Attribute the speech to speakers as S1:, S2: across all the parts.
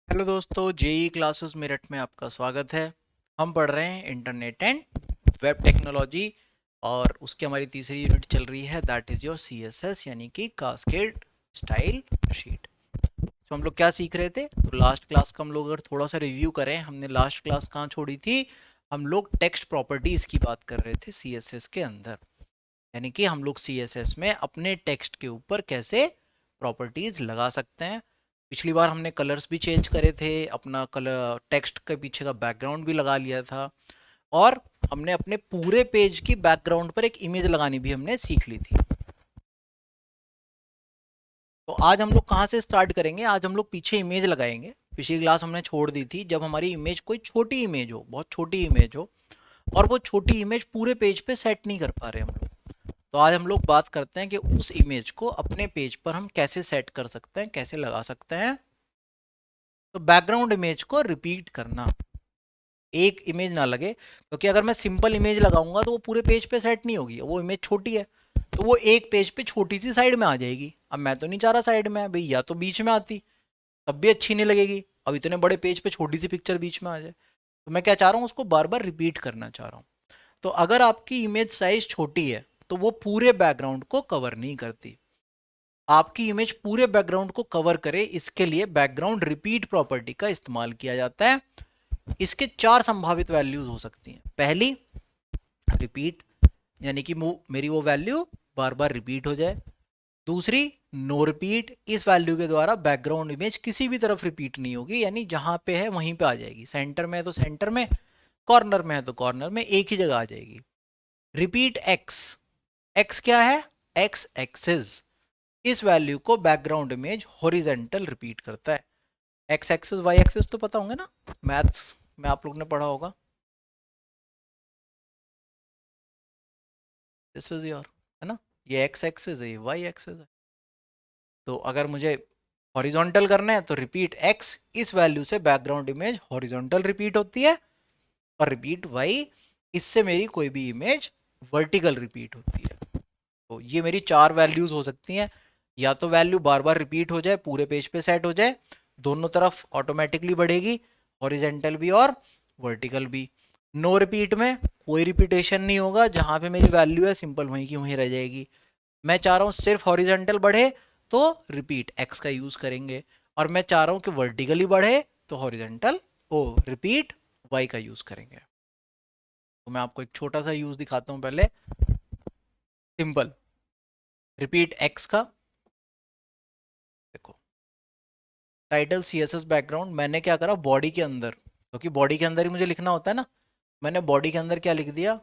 S1: Hello दोस्तों, JEE classes Meerut में आपका स्वागत है। हम पढ़ रहे हैं इंटरनेट एंड वेब टेक्नोलॉजी और उसकी हमारी तीसरी यूनिट चल रही है, दैट इज़ योर सीएसएस यानी कि कास्केड स्टाइल शीट। तो हम लोग क्या सीख रहे थे? तो लास्ट क्लास का हम लोग अगर थोड़ा सा रिव्यू करें, हमने लास्ट क्लास कहाँ छोड़ी थी? हम लोग टेक्स्ट प्रॉपर्टीज़ की बात कर रहे थे सीएसएस के अंदर, यानी कि हम लोग सीएसएस में अपने टेक्स्ट के ऊपर कैसे प्रॉपर्टीज लगा सकते हैं। पिछली बार हमने कलर्स भी चेंज करे थे, अपना कलर टेक्स्ट के पीछे का बैकग्राउंड भी लगा लिया था, और हमने अपने पूरे पेज की बैकग्राउंड पर एक इमेज लगानी भी हमने सीख ली थी। तो आज हम लोग कहाँ से स्टार्ट करेंगे? आज हम लोग पीछे इमेज लगाएंगे। पिछली क्लास हमने छोड़ दी थी जब हमारी इमेज कोई छोटी इमेज हो, बहुत छोटी इमेज हो, और वो छोटी इमेज पूरे पेज पे सेट नहीं कर पा रहे हम लोग। तो आज हम लोग बात करते हैं कि उस इमेज को अपने पेज पर हम कैसे सेट कर सकते हैं, कैसे लगा सकते हैं। तो बैकग्राउंड इमेज को रिपीट करना, एक इमेज ना लगे, क्योंकि अगर मैं सिंपल इमेज लगाऊंगा तो वो पूरे पेज पे सेट नहीं होगी। वो इमेज छोटी है तो वो एक पेज पे छोटी सी साइड में आ जाएगी। अब मैं तो नहीं चाह रहा साइड में भाई, या तो बीच में आती तब भी अच्छी नहीं लगेगी। अब इतने बड़े पेज पे छोटी सी पिक्चर बीच में आ जाए, तो मैं क्या चाह रहा हूँ, उसको बार बार रिपीट करना चाह रहा हूँ। तो अगर आपकी इमेज साइज छोटी है तो वो पूरे बैकग्राउंड को कवर नहीं करती। आपकी इमेज पूरे बैकग्राउंड को कवर करे, इसके लिए बैकग्राउंड रिपीट प्रॉपर्टी का इस्तेमाल किया जाता है। इसके चार संभावित वैल्यूज हो सकती हैं। पहली, रिपीट, यानी कि मेरी वो वैल्यू बार बार रिपीट हो जाए। दूसरी, नो रिपीट, इस वैल्यू के द्वारा बैकग्राउंड इमेज किसी भी तरफ रिपीट नहीं होगी, यानी जहां पे है वहीं पे आ जाएगी। सेंटर में है तो सेंटर में, कॉर्नर में है तो कॉर्नर में, एक ही जगह आ जाएगी। रिपीट एक्स, एक्स क्या है? एक्स एक्सिस, इस वैल्यू को बैकग्राउंड इमेज हॉरिजेंटल रिपीट करता है। एक्स एक्सिस वाई एक्सिस तो पता होंगे ना, मैथ्स में आप लोग ने पढ़ा होगा। दिस इज योर, है ना, ये एक्स एक्सिस है, ये वाई एक्सिस है। तो अगर मुझे हॉरिजॉन्टल करना है तो रिपीट एक्स, इस वैल्यू से बैकग्राउंड इमेज हॉरिजॉन्टल रिपीट होती है। और रिपीट वाई, इससे मेरी कोई भी इमेज वर्टिकल रिपीट होती है। तो ये मेरी चार वैल्यूज हो सकती हैं। या तो वैल्यू बार बार रिपीट हो जाए, पूरे पेज पे सेट हो जाए, दोनों तरफ ऑटोमेटिकली बढ़ेगी, हॉरिजेंटल भी और वर्टिकल भी। नो रिपीट में कोई रिपीटेशन नहीं होगा, जहां पे मेरी वैल्यू है सिंपल वहीं की वहीं रह जाएगी। मैं चाह रहा हूँ सिर्फ हॉरिजेंटल बढ़े तो रिपीट एक्स का यूज करेंगे, और मैं चाह रहा हूँ कि वर्टिकली बढ़े तो हॉरिजेंटल ओ रिपीट वाई का यूज करेंगे। तो मैं आपको एक छोटा सा यूज दिखाता हूँ पहले, सिंपल रिपीट एक्स का। देखो, टाइटल सीएसएस बैकग्राउंड, मैंने क्या करा बॉडी के अंदर, क्योंकि बॉडी के अंदर ही मुझे लिखना होता है ना, मैंने बॉडी के अंदर क्या लिख दिया,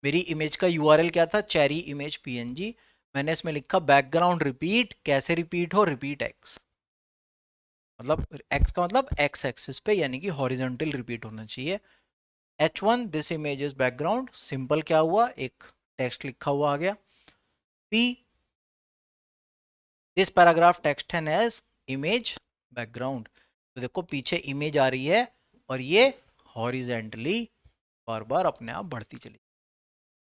S1: मेरी इमेज का यूआरएल क्या था, चेरी इमेज पीएनजी। मैंने इसमें लिखा बैकग्राउंड रिपीट, कैसे रिपीट हो, रिपीट एक्स, मतलब एक्स का मतलब एक्स एक्सिस पे, यानी कि हॉरिजॉन्टल रिपीट होना चाहिए। H1 this image is background, simple क्या हुआ, एक टेक्स्ट लिखा हुआ आ गया। P this paragraph text and as image background, तो देखो पीछे इमेज आ रही है और ये हॉरिजेंटली बार बार अपने आप बढ़ती चली।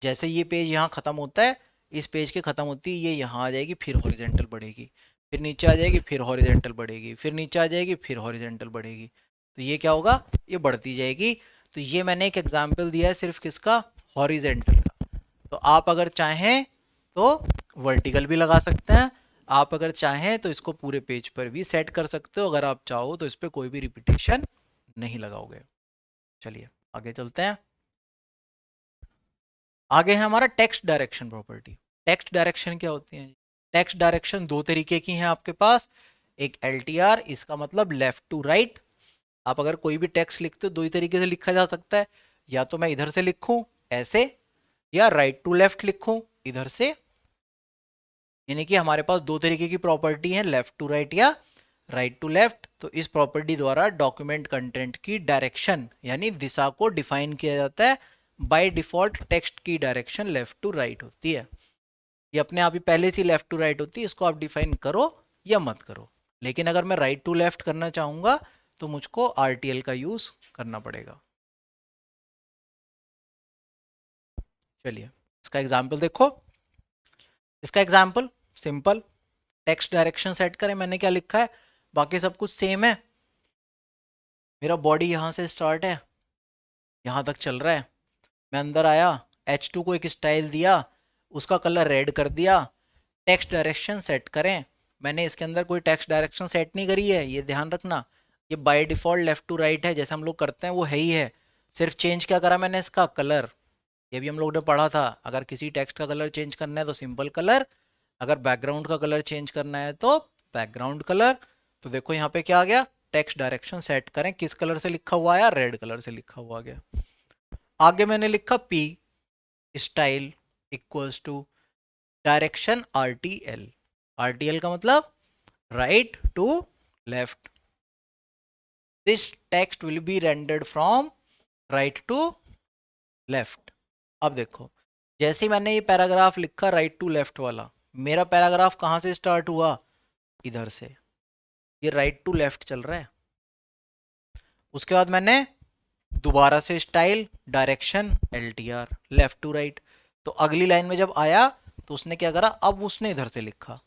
S1: जैसे ये पेज यहाँ खत्म होता है, इस पेज के खत्म होती है, ये यहाँ आ जाएगी, फिर हॉरिजेंटल बढ़ेगी, फिर नीचे आ जाएगी, फिर हॉरिजेंटल बढ़ेगी, फिर नीचे आ जाएगी, फिर हॉरिजेंटल बढ़ेगी। तो ये क्या होगा, ये बढ़ती जाएगी। तो ये मैंने एक एग्जांपल दिया है सिर्फ किसका, हॉरिजेंटल का। तो आप अगर चाहें तो वर्टिकल भी लगा सकते हैं, आप अगर चाहें तो इसको पूरे पेज पर भी सेट कर सकते हो, अगर आप चाहो तो इस पर कोई भी रिपीटेशन नहीं लगाओगे। चलिए आगे चलते हैं। आगे है हमारा text direction property. Text direction क्या होती है? टेक्स्ट डायरेक्शन दो तरीके की हैं आपके पास। एक LTR, इसका मतलब लेफ्ट टू राइट। आप अगर कोई भी टेक्स्ट लिखते हो दो ही तरीके से लिखा जा सकता है, या तो मैं इधर से लिखूं ऐसे, या राइट टू लेफ्ट लिखूं इधर से। यानी कि हमारे पास दो तरीके की प्रॉपर्टी है, लेफ्ट टू राइट या राइट टू लेफ्ट। तो इस प्रॉपर्टी द्वारा डॉक्यूमेंट कंटेंट की डायरेक्शन यानी दिशा को डिफाइन किया जाता है। बाय डिफॉल्ट टेक्स्ट की डायरेक्शन लेफ्ट टू राइट होती है, ये अपने आप ही पहले से लेफ्ट टू राइट होती है, इसको आप डिफाइन करो या मत करो। लेकिन अगर मैं राइट टू लेफ्ट करना चाहूंगा तो मुझको RTL का यूज करना पड़ेगा। चलिए इसका एग्जाम्पल देखो। इसका example simple, text direction set करें, मैंने क्या लिखा है, बाकी सब कुछ सेम है। मेरा बॉडी यहाँ से स्टार्ट है, यहाँ तक चल रहा है, मैं अंदर आया, H2 को एक स्टाइल दिया, उसका कलर रेड कर दिया। टेक्स्ट डायरेक्शन सेट करें, मैंने इसके अंदर कोई टेक्स्ट डायरेक्शन सेट नहीं करी है, ये ध्यान रखना। ये by default left to right है, जैसे हम लोग करते हैं वो है ही है। सिर्फ चेंज क्या करा मैंने, इसका कलर। ये भी हम लोग ने पढ़ा था, अगर किसी टेक्स्ट का कलर चेंज करना है तो सिंपल कलर, अगर बैकग्राउंड का कलर चेंज करना है तो बैकग्राउंड कलर। तो देखो यहाँ पे क्या आ गया, टेक्स्ट डायरेक्शन सेट करें, किस कलर से लिखा हुआ आया, रेड कलर से लिखा हुआ गया। आगे मैंने लिखा P style equals to direction RTL। RTL का मतलब right to left. This text will be rendered from right to left. अब देखो, जैसे ही मैंने ये पैराग्राफ लिखा राइट टू लेफ्ट वाला, मेरा पैराग्राफ कहाँ से स्टार्ट हुआ, इधर से। ये राइट टू लेफ्ट चल रहा है। उसके बाद मैंने दोबारा से style direction LTR left to right. तो अगली लाइन में जब आया तो उसने क्या करा, अब उसने इधर से लिखा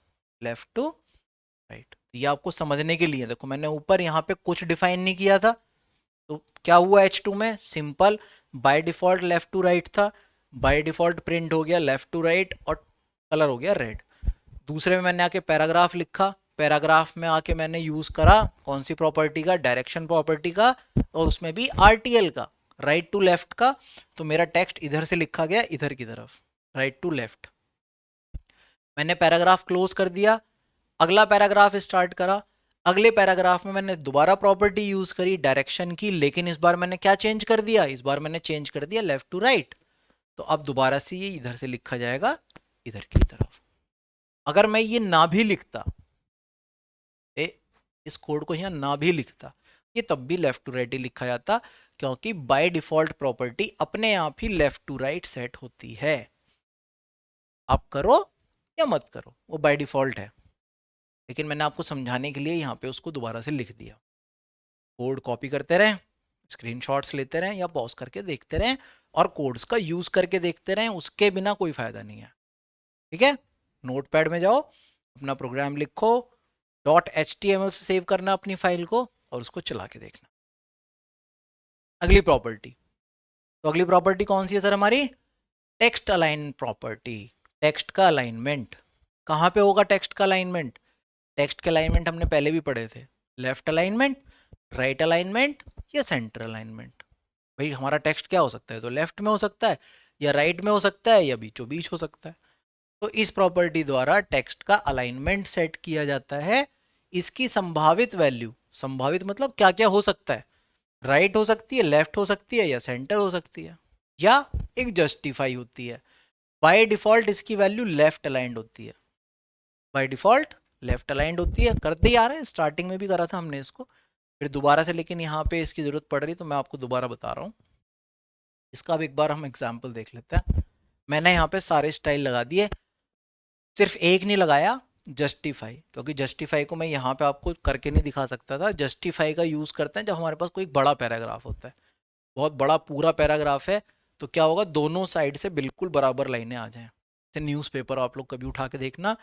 S1: लेफ्ट टू राइट। ये आपको समझने के लिए, देखो मैंने ऊपर यहाँ पे कुछ डिफाइन नहीं किया था, तो क्या हुआ H2 में, simple by default left to right था, बाय डिफॉल्ट प्रिंट हो गया लेफ्ट टू राइट और कलर हो गया रेड। दूसरे में मैंने आके पैराग्राफ लिखा, पैराग्राफ में आके मैंने यूज करा कौन सी प्रॉपर्टी का, डायरेक्शन प्रॉपर्टी का, और उसमें भी RTL का, राइट टू लेफ्ट का। तो मेरा टेक्स्ट इधर से लिखा गया इधर की तरफ, राइट टू लेफ्ट। मैंने पैराग्राफ क्लोज कर दिया, अगला पैराग्राफ स्टार्ट करा। अगले पैराग्राफ में मैंने दोबारा प्रॉपर्टी यूज करी डायरेक्शन की, लेकिन इस बार मैंने क्या चेंज कर दिया, इस बार मैंने चेंज कर दिया लेफ्ट टू राइट। तो अब दोबारा से ये इधर से लिखा जाएगा इधर की तरफ। अगर मैं ये ना भी लिखता, इस कोड को यहाँ ना भी लिखता, ये तब भी लेफ्ट टू राइट ही लिखा जाता, क्योंकि बाय डिफॉल्ट प्रॉपर्टी अपने आप ही लेफ्ट टू राइट सेट होती है। आप करो या मत करो, वो बाय डिफॉल्ट है, लेकिन मैंने आपको समझाने के लिए यहाँ पे उसको दोबारा से लिख दिया। कोड कॉपी करते रहें, स्क्रीनशॉट्स लेते रहें या पॉज करके देखते रहें, और कोड्स का यूज करके देखते रहें, उसके बिना कोई फायदा नहीं है। ठीक है, नोटपैड में जाओ, अपना प्रोग्राम लिखो, .html से सेव करना अपनी फाइल को और उसको चला के देखना। अगली प्रॉपर्टी, तो अगली प्रॉपर्टी कौन सी है सर हमारी, टेक्स्ट अलाइन प्रॉपर्टी। टेक्स्ट का अलाइनमेंट कहाँ पे होगा, टेक्स्ट का अलाइनमेंट, टेक्स्ट के अलाइनमेंट हमने पहले भी पढ़े थे, लेफ्ट अलाइनमेंट, राइट अलाइनमेंट या सेंटर अलाइनमेंट। भाई हमारा टेक्स्ट क्या हो सकता है, तो लेफ्ट में हो सकता है या राइट में हो सकता है या बीचों बीच हो सकता है। तो इस प्रॉपर्टी द्वारा टेक्स्ट का अलाइनमेंट सेट किया जाता है। इसकी संभावित वैल्यू, संभावित मतलब क्या क्या हो सकता है, राइट हो सकती है, लेफ्ट हो सकती है या सेंटर हो सकती है, या एक जस्टिफाई होती है। बाय डिफॉल्ट इसकी वैल्यू लेफ्ट अलाइंड होती है, बाय डिफॉल्ट लेफ्ट अलाइंड होती है। करते ही आ रहे हैं, स्टार्टिंग में भी करा था हमने इसको, फिर दोबारा से, लेकिन यहाँ पे इसकी जरूरत पड़ रही तो मैं आपको दोबारा बता रहा हूँ। इसका अब एक बार हम एग्जाम्पल देख लेते हैं। मैंने यहाँ पे सारे स्टाइल लगा दिए, सिर्फ एक नहीं लगाया, जस्टिफाई, क्योंकि जस्टिफाई को मैं यहाँ पे आपको करके नहीं दिखा सकता था। जस्टिफाई का यूज करते हैं जब हमारे पास कोई बड़ा पैराग्राफ होता है, बहुत बड़ा पूरा पैराग्राफ है, तो क्या होगा, दोनों साइड से बिल्कुल बराबर लाइनें आ जाएं। जैसे न्यूज़पेपर आप लोग कभी उठा के देखना,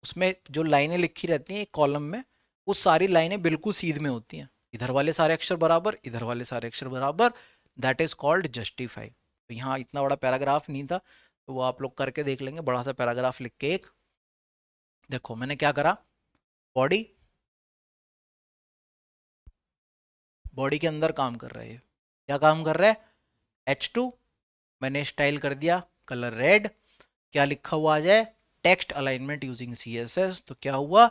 S1: उसमें जो लाइनें लिखी रहती हैं एक कॉलम में, वो सारी लाइनें बिल्कुल सीध में होती हैं, इधर वाले सारे अक्षर बराबर, इधर वाले सारे अक्षर बराबर, दैट इज कॉल्ड जस्टिफाई। तो यहाँ इतना बड़ा पैराग्राफ नहीं था, तो वो आप लोग करके देख लेंगे, बड़ा सा पैराग्राफ लिख के। एक देखो मैंने क्या करा, बॉडी, बॉडी के अंदर काम कर रहा है, क्या काम कर रहा है, H2, मैंने स्टाइल कर दिया कलर रेड। क्या लिखा हुआ आ जाए, टेक्स्ट अलाइनमेंट यूजिंग CSS। तो क्या हुआ,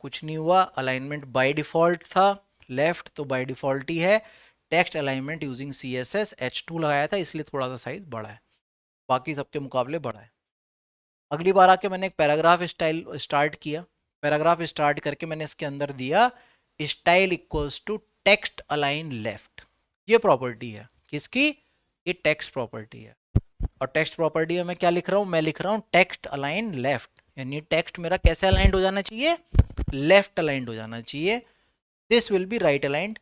S1: कुछ नहीं हुआ, अलाइनमेंट बाय डिफॉल्ट था लेफ्ट, तो बाय डिफॉल्ट ही है। Text alignment using CSS, H2 लगाया था इसलिए थोड़ा सा साइज बड़ा है, बाकी सबके मुकाबले बड़ा है। अगली बार आके मैंने एक पैराग्राफ स्टाइल स्टार्ट किया, पैराग्राफ स्टार्ट करके मैंने इसके अंदर दिया style equals to text align left. ये प्रॉपर्टी है किसकी, ये टेक्स्ट प्रॉपर्टी है। और टेक्स्ट प्रॉपर्टी में मैं क्या लिख रहा हूँ, मैं लिख रहा हूँ टेक्स्ट अलाइन लेफ्ट, यानी टेक्स्ट मेरा कैसे अलाइंड हो जाना चाहिए, लेफ्ट अलाइंड हो जाना चाहिए। This will be right aligned.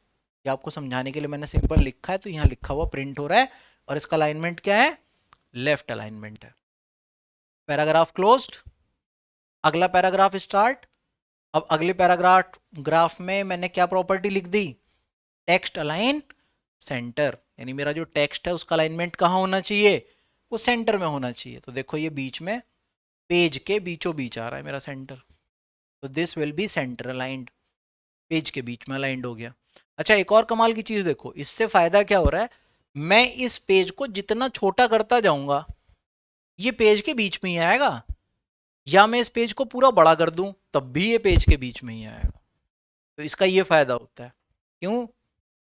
S1: ये आपको समझाने के लिए मैंने सिंपल लिखा है, तो यहाँ लिखा हुआ प्रिंट हो रहा है, और इसका अलाइनमेंट क्या है, लेफ्ट अलाइनमेंट है। पैराग्राफ क्लोज्ड, अगला पैराग्राफ स्टार्ट, अब अगले पैराग्राफ में मैंने क्या प्रॉपर्टी लिख दी, टेक्स्ट अलाइन सेंटर, यानी मेरा जो टेक्स्ट है उसका अलाइनमेंट कहाँ होना चाहिए, वो सेंटर में होना चाहिए। तो देखो ये बीच में पेज के बीचों बीच आ रहा है मेरा सेंटर, तो this will be centre aligned, page के बीच में अलाइंड हो गया। अच्छा एक और कमाल की चीज देखो, इससे फायदा क्या हो रहा है, मैं इस पेज को जितना छोटा करता जाऊंगा ये पेज के बीच में ही आएगा, या मैं इस पेज को पूरा बड़ा कर दूं तब भी ये पेज के बीच में ही आएगा। तो इसका ये फायदा होता है। क्यों,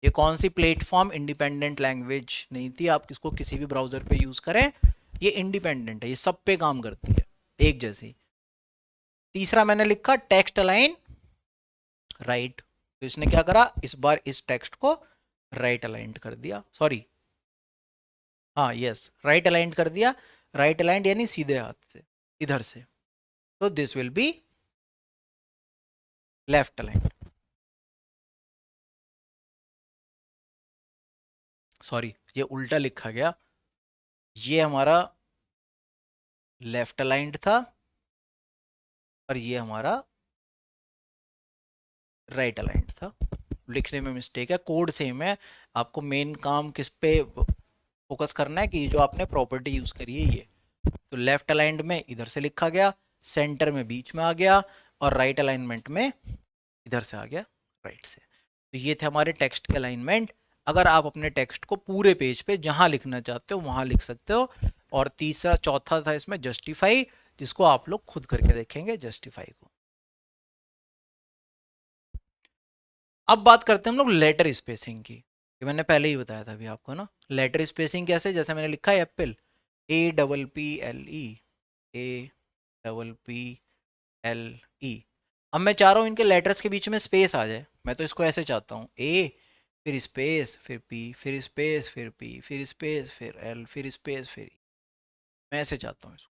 S1: ये कौन सी प्लेटफॉर्म इंडिपेंडेंट लैंग्वेज नहीं थी, आप इसको किसी भी ब्राउजर पे यूज करें, ये इंडिपेंडेंट है, ये सब पे काम करती है एक जैसी। तीसरा मैंने लिखा टेक्स्ट अलाइन राइट, तो इसने क्या करा, इस बार इस टेक्स्ट को राइट अलाइंड कर दिया, सॉरी हाँ यस राइट अलाइंड कर दिया, राइट अलाइंड यानी सीधे हाथ से इधर से, तो this will be left aligned, sorry ये उल्टा लिखा गया, ये हमारा लेफ्ट अलाइंड था और ये हमारा राइट अलाइंड था। लिखने में मिस्टेक है, कोड सेम है, आपको मेन काम किस पे फोकस करना है कि जो आपने प्रॉपर्टी यूज करी है ये। तो लेफ्ट अलाइंड में इधर से लिखा गया, सेंटर में बीच में आ गया, और राइट अलाइनमेंट में इधर से आ गया राइट से। तो ये थे हमारे टेक्स्ट के अलाइनमेंट। अगर आप अपने टेक्स्ट को पूरे पेज पे जहां लिखना चाहते हो वहां लिख सकते हो। और तीसरा चौथा था इसमें जस्टिफाई, जिसको आप लोग खुद करके देखेंगे जस्टिफाई को। अब बात करते हैं हम लोग लेटर स्पेसिंग की, ये मैंने पहले ही बताया था अभी आपको ना। लेटर स्पेसिंग कैसे, जैसे मैंने लिखा है एप्पल, APPLE, APPLE। अब मैं चाह रहा हूँ इनके लेटर्स के बीच में स्पेस आ जाए, मैं तो इसको ऐसे चाहता हूँ, ए फिर स्पेस फिर पी फिर स्पेस फिर पी फिर स्पेस फिर एल फिर स्पेस फिर ई, मैं ऐसे चाहता हूँ इसको।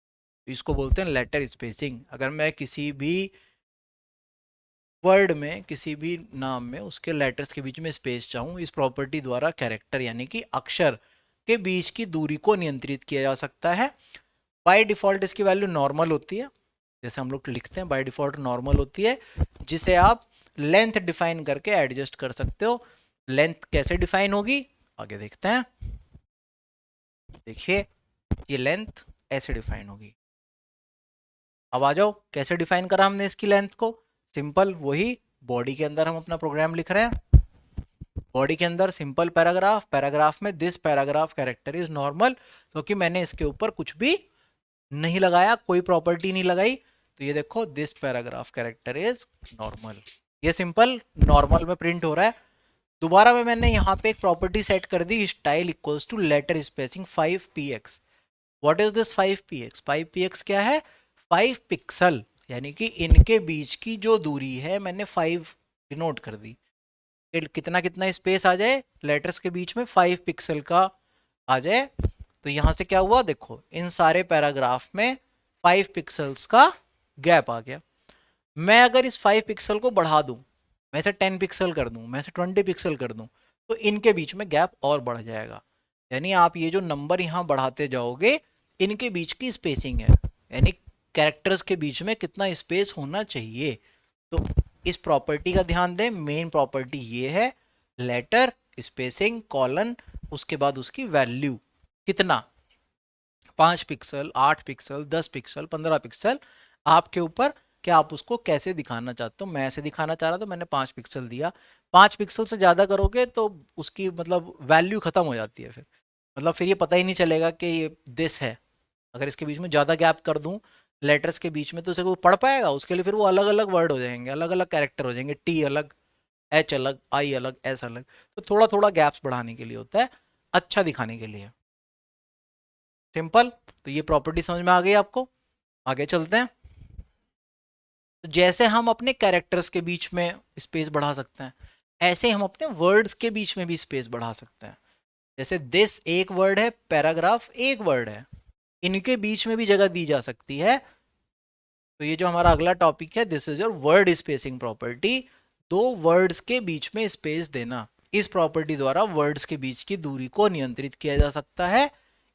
S1: इसको बोलते हैं लेटर स्पेसिंग। अगर मैं किसी भी वर्ड में किसी भी नाम में उसके लेटर्स के बीच में स्पेस चाहूँ, इस प्रॉपर्टी द्वारा कैरेक्टर यानी कि अक्षर के बीच की दूरी को नियंत्रित किया जा सकता है। बाय डिफॉल्ट इसकी वैल्यू नॉर्मल होती है, जैसे हम लोग लिखते हैं बाय डिफॉल्ट नॉर्मल होती है, जिसे आप लेंथ डिफाइन करके एडजस्ट कर सकते हो। लेंथ कैसे डिफाइन होगी आगे देखते हैं। देखिए ये लेंथ ऐसे डिफाइन होगी, अब आ जाओ कैसे डिफाइन करा हमने इसकी लेंथ को, सिंपल वही, बॉडी के अंदर हम अपना प्रोग्राम लिख रहे हैं, बॉडी के अंदर सिंपल पैराग्राफ, पैराग्राफ में this paragraph character is normal, क्योंकि मैंने इसके ऊपर कुछ भी नहीं लगाया, कोई प्रॉपर्टी नहीं लगाई। तो ये देखो this paragraph character is normal, ये सिंपल नॉर्मल में प्रिंट हो रहा है। दोबारा में मैंने यहाँ पे एक प्रॉपर्टी सेट कर दी, style equals to letter spacing 5px। What is this 5px, 5px क्या है, 5 पिक्सल, यानी कि इनके बीच की जो दूरी है मैंने 5 डिनोट कर दी, कितना कितना स्पेस आ जाए लेटर्स के बीच में, 5 पिक्सल का आ जाए। तो यहां से क्या हुआ देखो, इन सारे पैराग्राफ में 5 पिक्सल्स का गैप आ गया। मैं अगर इस 5 पिक्सल को बढ़ा दूं, मैं इसे 10 पिक्सल कर दूं, मैं इसे 20 पिक्सल कर दूं, तो इनके बीच में गैप और बढ़ जाएगा। यानी आप ये जो नंबर यहाँ बढ़ाते जाओगे, इनके बीच की स्पेसिंग है, यानी कैरेक्टर्स के बीच में कितना स्पेस होना चाहिए। तो इस प्रॉपर्टी का ध्यान दें, मेन प्रॉपर्टी ये है लेटर स्पेसिंग कॉलन, उसके बाद उसकी वैल्यू कितना, 5 पिक्सल 8 पिक्सल 10 पिक्सल 15 पिक्सल, आपके ऊपर कि आप उसको कैसे दिखाना चाहते हो। मैं ऐसे दिखाना चाह रहा था, मैंने 5 पिक्सल दिया। 5 पिक्सल से ज़्यादा करोगे तो उसकी मतलब वैल्यू ख़त्म हो जाती है, फिर मतलब फिर ये पता ही नहीं चलेगा कि ये दिस है। अगर इसके बीच में ज़्यादा गैप कर दूं लेटर्स के बीच में, तो उसे वो पढ़ पाएगा, उसके लिए फिर वो अलग अलग वर्ड हो जाएंगे, अलग अलग कैरेक्टर हो जाएंगे, टी अलग, एच अलग, आई अलग, एस अलग। तो थोड़ा थोड़ा गैप्स बढ़ाने के लिए होता है, अच्छा दिखाने के लिए, सिंपल। तो ये प्रॉपर्टी समझ में आ गई आपको, आगे चलते हैं। तो जैसे हम अपने कैरेक्टर्स के बीच में स्पेस बढ़ा सकते हैं, ऐसे हम अपने वर्ड्स के बीच में भी स्पेस बढ़ा सकते हैं। जैसे दिस एक वर्ड है, पैराग्राफ एक वर्ड है, इनके बीच में भी जगह दी जा सकती है। तो ये जो हमारा अगला टॉपिक है, this is your word spacing property, दो वर्ड्स के बीच में स्पेस देना। इस प्रॉपर्टी द्वारा वर्ड्स के बीच की दूरी को नियंत्रित किया जा सकता है।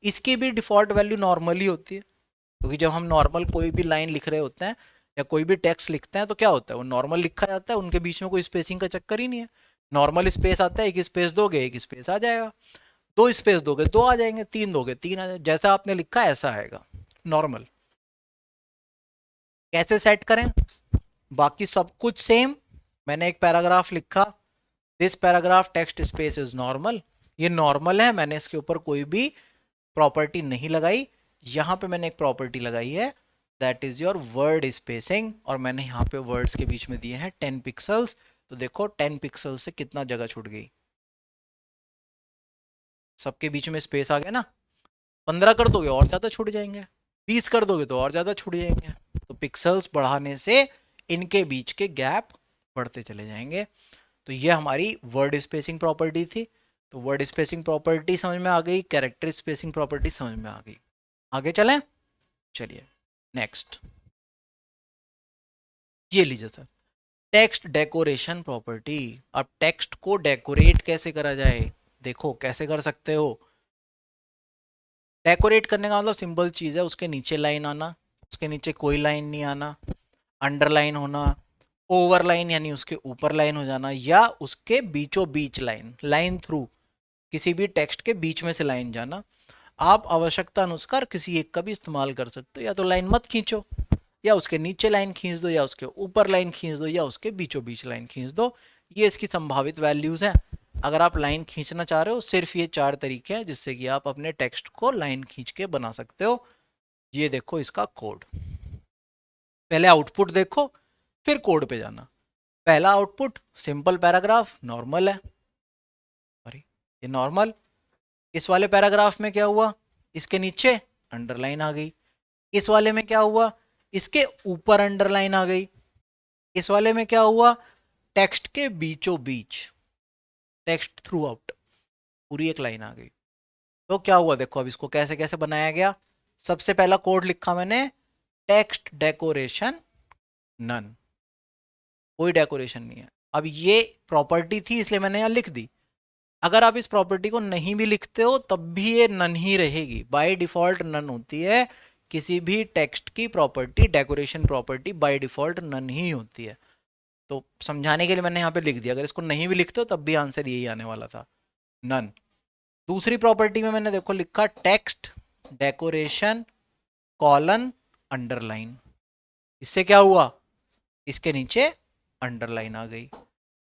S1: इसकी भी डिफॉल्ट वैल्यू नॉर्मल ही होती है, क्योंकि जब हम नॉर्मल कोई भी लाइन लिख रहे होते हैं, या कोई भी टेक्स्ट लिखते हैं तो क्या होता है, वो नॉर्मल लिखा जाता है, उनके बीच में कोई स्पेसिंग का चक्कर ही नहीं है। नॉर्मल स्पेस आता है, एक स्पेस दोगे एक स्पेस आ जाएगा, दो स्पेस दोगे दो आ जाएंगे, तीन दोगे तीन आ जाएंगे, जैसा आपने लिखा है ऐसा आएगा नॉर्मल। कैसे सेट करें, बाकी सब कुछ सेम। मैंने एक पैराग्राफ लिखा, this paragraph text space is normal, ये नॉर्मल है, मैंने इसके ऊपर कोई भी प्रॉपर्टी नहीं लगाई। यहां पे मैंने एक प्रॉपर्टी लगाई है, that is your word spacing, और मैंने यहाँ पे वर्ड्स के बीच में दिए हैं 10 पिक्सल्स। तो देखो 10 पिक्सल से कितना जगह छूट गई, सबके बीच में स्पेस आ गया ना। 15 कर दोगे और ज्यादा छूट जाएंगे, 20 कर दोगे तो और ज्यादा छूट जाएंगे। तो पिक्सल्स बढ़ाने से इनके बीच के गैप बढ़ते चले जाएंगे। तो ये हमारी वर्ड स्पेसिंग प्रॉपर्टी थी। तो वर्ड स्पेसिंग प्रॉपर्टी समझ में आ गई, कैरेक्टर स्पेसिंग प्रॉपर्टी समझ में आ गई। आगे चलें, चलिए नेक्स्ट। ये लीजिए सर, टेक्स्ट डेकोरेशन प्रॉपर्टी। अब टेक्स्ट को डेकोरेट कैसे करा जाए, देखो कैसे कर सकते हो। डेकोरेट करने का मतलब सिंपल चीज है, उसके नीचे लाइन आना, उसके नीचे कोई लाइन नहीं आना, अंडरलाइन होना, ओवरलाइन यानी उसके ऊपर लाइन हो जाना, या उसके बीचों बीच लाइन, लाइन थ्रू, किसी भी टेक्स्ट के बीच में से लाइन जाना। आप आवश्यकता अनुसार किसी एक का भी इस्तेमाल कर सकते हो, या तो लाइन मत खींचो, या उसके नीचे लाइन खींच दो, या उसके ऊपर लाइन खींच दो, या उसके बीचों बीच लाइन खींच दो। ये इसकी संभावित वैल्यूज हैं। अगर आप लाइन खींचना चाह रहे हो, सिर्फ ये 4 तरीके हैं जिससे कि आप अपने टेक्स्ट को लाइन खींच के बना सकते हो। ये देखो इसका कोड, पहले आउटपुट देखो फिर कोड पे जाना। पहला आउटपुट सिंपल पैराग्राफ नॉर्मल है, सॉरी ये नॉर्मल। इस वाले पैराग्राफ में क्या हुआ, इसके नीचे अंडरलाइन आ गई। इस वाले में क्या हुआ, इसके ऊपर अंडरलाइन आ गई। इस वाले में क्या हुआ, टेक्स्ट के बीचों बीच, टेक्स्ट थ्रू आउट, पूरी एक लाइन आ गई। तो क्या हुआ देखो, अब इसको कैसे कैसे बनाया गया। सबसे पहला कोड लिखा मैंने, टेक्स्ट डेकोरेशन नन, कोई डेकोरेशन नहीं है। अब ये प्रॉपर्टी थी इसलिए मैंने यहां लिख दी। अगर आप इस प्रॉपर्टी को नहीं भी लिखते हो तब भी ये नन ही रहेगी, बाय डिफॉल्ट नन होती है। किसी भी टेक्स्ट की property, decoration property by default none ही होती है। तो समझाने के लिए मैंने यहाँ पे लिख दिया, अगर इसको नहीं भी लिखते हो तब भी आंसर यही आने वाला था, नन। दूसरी प्रॉपर्टी में मैंने देखो लिखा टेक्स्ट डेकोरेशन कॉलन अंडरलाइन, इससे क्या हुआ, इसके नीचे अंडरलाइन आ गई।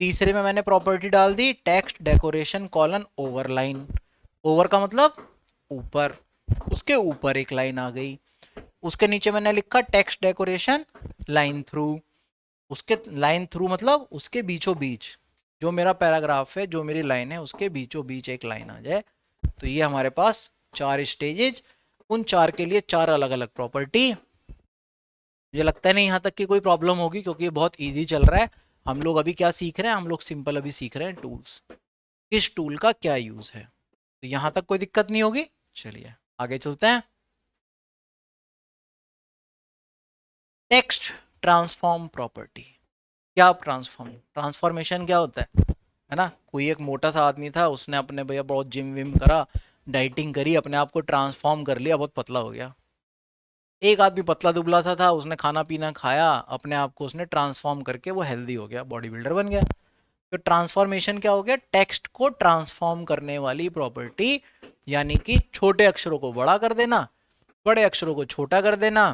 S1: तीसरे में मैंने प्रॉपर्टी डाल दी text decoration colon overline, over का मतलब ऊपर, उसके ऊपर एक लाइन आ गई। उसके नीचे मैंने लिखा टेक्स्ट डेकोरेशन लाइन थ्रू, उसके लाइन थ्रू मतलब उसके बीचों बीच, जो मेरा पैराग्राफ है, जो मेरी लाइन है, उसके बीचों बीच एक लाइन आ जाए। तो ये हमारे पास 4 स्टेजेज, उन 4 के लिए 4 अलग अलग प्रॉपर्टी। मुझे लगता है नहीं यहाँ तक की कोई प्रॉब्लम होगी, क्योंकि ये बहुत ईजी चल रहा है। हम लोग अभी क्या सीख रहे हैं, हम लोग सिंपल अभी सीख रहे हैं टूल्स, किस टूल का क्या यूज है। तो यहाँ तक कोई दिक्कत नहीं होगी। चलिए आगे चलते हैं। Text transform property. क्या ट्रांसफॉर्मेशन क्या होता है ना। कोई एक मोटा सा आदमी था, उसने अपने भैया बहुत जिम विम करा, डाइटिंग करी, अपने आप को ट्रांसफॉर्म कर लिया, बहुत पतला हो गया। एक आदमी पतला दुबला सा था, उसने खाना पीना खाया, अपने आप को उसने ट्रांसफॉर्म करके वो हेल्दी हो गया, बॉडी बिल्डर बन गया। तो ट्रांसफॉर्मेशन क्या हो गया, टेक्स्ट को ट्रांसफॉर्म करने वाली प्रॉपर्टी, यानी कि छोटे अक्षरों को बड़ा कर देना, बड़े अक्षरों को छोटा कर देना,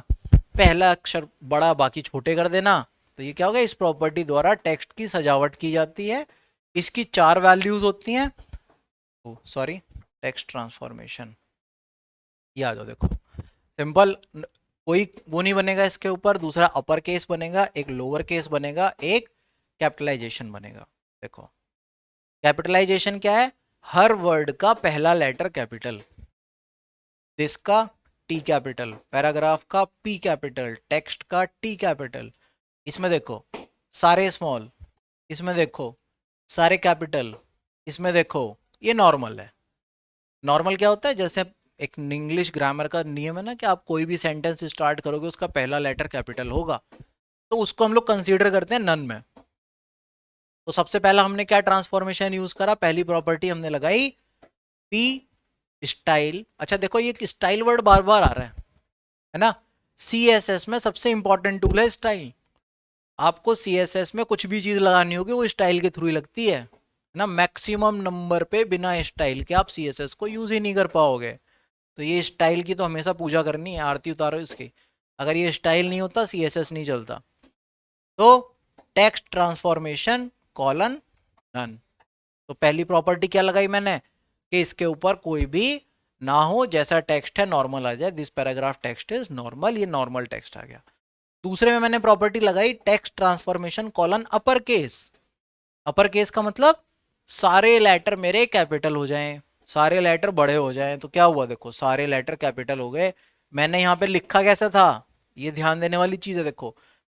S1: पहला अक्षर बड़ा बाकी छोटे कर देना। तो ये क्या हो गया, इस प्रॉपर्टी द्वारा टेक्स्ट की सजावट की जाती है। इसकी 4 वैल्यूज होती हैं, सॉरी टेक्स्ट ट्रांसफॉर्मेशन, ये आ जाओ देखो सिंपल, कोई वो नहीं बनेगा इसके ऊपर, दूसरा अपर केस बनेगा, एक लोअर केस बनेगा, एक कैपिटलाइजेशन बनेगा। देखो कैपिटलाइजेशन क्या है, हर वर्ड का पहला लेटर कैपिटल, दिस का टी कैपिटल, पैराग्राफ का पी कैपिटल, टेक्स्ट का टी कैपिटल। इसमें देखो सारे स्मॉल, इसमें देखो सारे कैपिटल, इसमें देखो ये नॉर्मल है। नॉर्मल क्या होता है, जैसे एक इंग्लिश ग्रामर का नियम है ना कि आप कोई भी सेंटेंस स्टार्ट करोगे उसका पहला लेटर कैपिटल होगा, तो उसको हम लोग कंसीडर करते हैं नन में। तो सबसे पहला हमने क्या ट्रांसफॉर्मेशन यूज करा, पहली प्रॉपर्टी हमने लगाई पी स्टाइल। अच्छा देखो ये स्टाइल वर्ड बार बार आ रहा है ना, CSS में सबसे इंपॉर्टेंट टूल है स्टाइल। आपको CSS में कुछ भी चीज लगानी होगी वो स्टाइल के थ्रू ही लगती है ना। मैक्सिमम नंबर पे बिना स्टाइल के आप CSS को यूज ही नहीं कर पाओगे। तो ये स्टाइल की तो हमेशा पूजा करनी है, आरती उतारो इसकी। अगर ये स्टाइल नहीं होता CSS नहीं चलता। तो टेक्स्ट ट्रांसफॉर्मेशन कॉलन नन। तो पहली प्रॉपर्टी क्या लगाई मैंने कि इसके ऊपर कोई भी ना हो, जैसा टेक्स्ट है नॉर्मल आ जाए, this paragraph text is normal, ये नॉर्मल टेक्स्ट आ गया। दूसरे में मैंने प्रॉपर्टी लगाई text transformation colon upper case. Upper case का मतलब सारे लेटर मेरे कैपिटल हो जाएं, सारे लेटर बड़े हो जाएं। तो क्या हुआ, देखो सारे लेटर कैपिटल हो गए। मैंने यहाँ पे लिखा कैसा था, ये ध्यान देने वाली चीज है। देखो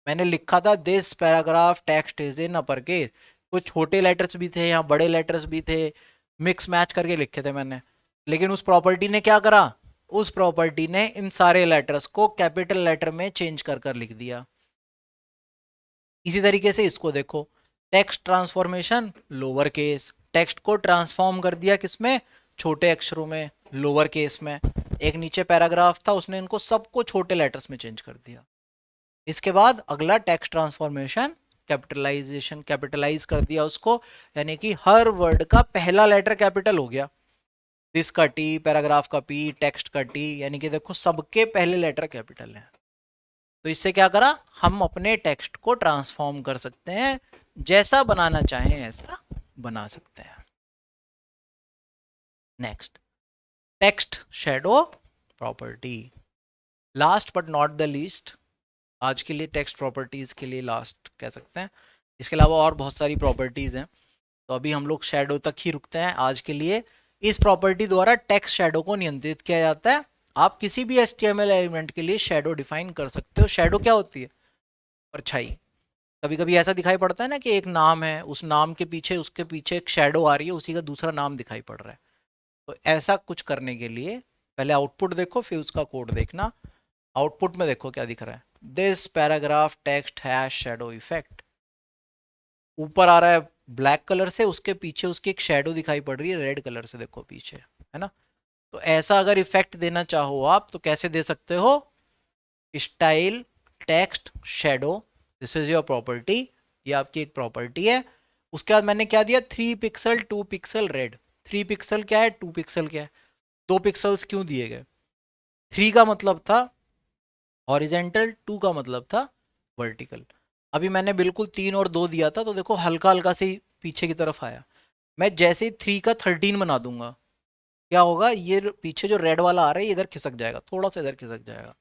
S1: मैंने लिखा था this paragraph text is in upper case. कुछ छोटे लेटर्स भी थे, यहाँ बड़े लेटर्स भी थे, मिक्स मैच करके लिखे थे मैंने। लेकिन उस प्रॉपर्टी ने क्या करा, उस प्रॉपर्टी ने इन सारे लेटर्स को कैपिटल लेटर में चेंज कर कर लिख दिया। इसी तरीके से इसको देखो, text transformation lower case, text को ट्रांसफॉर्म कर दिया किसमें, छोटे अक्षरों में, लोअर केस में। एक नीचे पैराग्राफ था, उसने इनको सबको छोटे लेटर्स में चेंज कर दिया। इसके बाद अगला टेक्स्ट ट्रांसफॉर्मेशन कैपिटलाइजेशन, कैपिटलाइज कर दिया उसको, यानी कि हर वर्ड का पहला लेटर कैपिटल हो गया। दिस का टी, पैराग्राफ का पी, टेक्स्ट का टी, यानी कि देखो सबके पहले लेटर कैपिटल है। तो इससे क्या करा, हम अपने टेक्स्ट को ट्रांसफॉर्म कर सकते हैं, जैसा बनाना चाहें ऐसा बना सकते हैं। Next, text shadow property. Last but not the least, आज के लिए टेक्स्ट प्रॉपर्टीज के लिए लास्ट कह सकते हैं। इसके अलावा और बहुत सारी प्रॉपर्टीज हैं, तो अभी हम लोग शैडो तक ही रुकते हैं आज के लिए। इस प्रॉपर्टी द्वारा टेक्स्ट शैडो को नियंत्रित किया जाता है। आप किसी भी HTML एलिमेंट के लिए शैडो डिफाइन कर सकते हो। शैडो क्या होती है, परछाई। कभी कभी ऐसा दिखाई पड़ता है ना कि एक नाम है, उस नाम के पीछे उसके पीछे एक शैडो आ रही है, उसी का दूसरा नाम दिखाई पड़ रहा है। तो ऐसा कुछ करने के लिए पहले आउटपुट देखो, फिर उसका कोड देखना। आउटपुट में देखो क्या दिख रहा है, this paragraph text has shadow effect. ऊपर आ रहा है ब्लैक कलर से, उसके पीछे उसकी एक शैडो दिखाई पड़ रही है रेड कलर से, देखो पीछे है ना। तो ऐसा अगर इफेक्ट देना चाहो आप तो कैसे दे सकते हो, style text shadow, this is your property, ये आपकी एक प्रॉपर्टी है। उसके बाद मैंने क्या दिया, 3 पिक्सल 2 पिक्सल रेड। 3 पिक्सल क्या है, 2 पिक्सल क्या है, 2 पिक्सल्स क्यों दिए गए। 3 का मतलब था हॉरिजेंटल, 2 का मतलब था वर्टिकल। अभी मैंने बिल्कुल 3 और 2 दिया था, तो देखो हल्का हल्का से ही पीछे की तरफ आया। मैं जैसे ही 3 का 13 बना दूंगा, क्या होगा, ये पीछे जो रेड वाला आ रहा है ये इधर खिसक जाएगा, थोड़ा सा इधर खिसक जाएगा।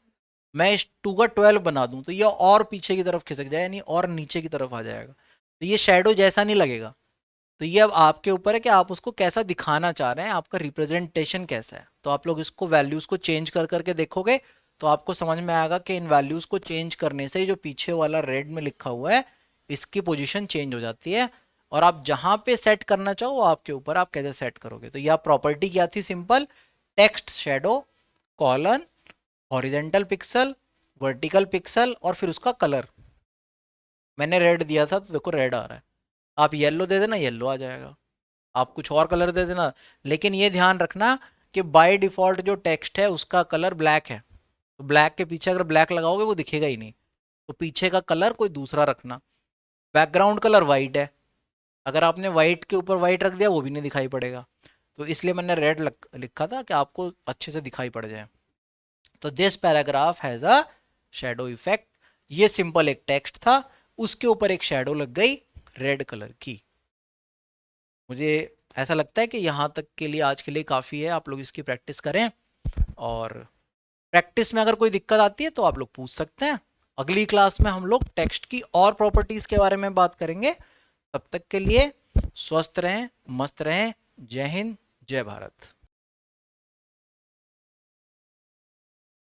S1: मैं इस 2 का 12 बना दूं तो ये और पीछे की तरफ खिसक जाए, यानी और नीचे की तरफ आ जाएगा। तो ये शेडो जैसा नहीं लगेगा। तो ये अब आपके ऊपर है कि आप उसको कैसा दिखाना चाह रहे हैं, आपका रिप्रेजेंटेशन कैसा है। तो आप लोग इसको वैल्यूज को चेंज कर करके देखोगे तो आपको समझ में आएगा कि इन वैल्यूज को चेंज करने से जो पीछे वाला रेड में लिखा हुआ है इसकी पोजीशन चेंज हो जाती है। और आप जहां पे सेट करना चाहो वो आपके ऊपर, आप कैसे सेट करोगे। तो यह प्रॉपर्टी क्या थी, simple, text shadow colon horizontal pixel vertical pixel और फिर उसका कलर। मैंने रेड दिया था तो देखो रेड आ रहा है, आप येलो दे देना येलो आ जाएगा, आप कुछ और कलर दे देना। लेकिन ये ध्यान रखना कि बाय डिफॉल्ट जो टेक्स्ट है उसका कलर ब्लैक है, तो ब्लैक के पीछे अगर ब्लैक लगाओगे वो दिखेगा ही नहीं। तो पीछे का कलर कोई दूसरा रखना। बैकग्राउंड कलर वाइट है, अगर आपने वाइट के ऊपर वाइट रख दिया वो भी नहीं दिखाई पड़ेगा। तो इसलिए मैंने रेड लिखा था कि आपको अच्छे से दिखाई पड़ जाए। तो this paragraph has a shadow effect, ये सिंपल एक टेक्स्ट था, उसके ऊपर एक शैडो लग गई रेड कलर की। मुझे ऐसा लगता है कि यहाँ तक के लिए आज के लिए काफ़ी है, आप लोग इसकी प्रैक्टिस करें। और प्रैक्टिस में अगर कोई दिक्कत आती है तो आप लोग पूछ सकते हैं। अगली क्लास में हम लोग टेक्स्ट की और प्रॉपर्टीज़ के बारे में बात करेंगे। तब तक के लिए स्वस्थ रहें, मस्त रहें। जय हिंद, जय भारत।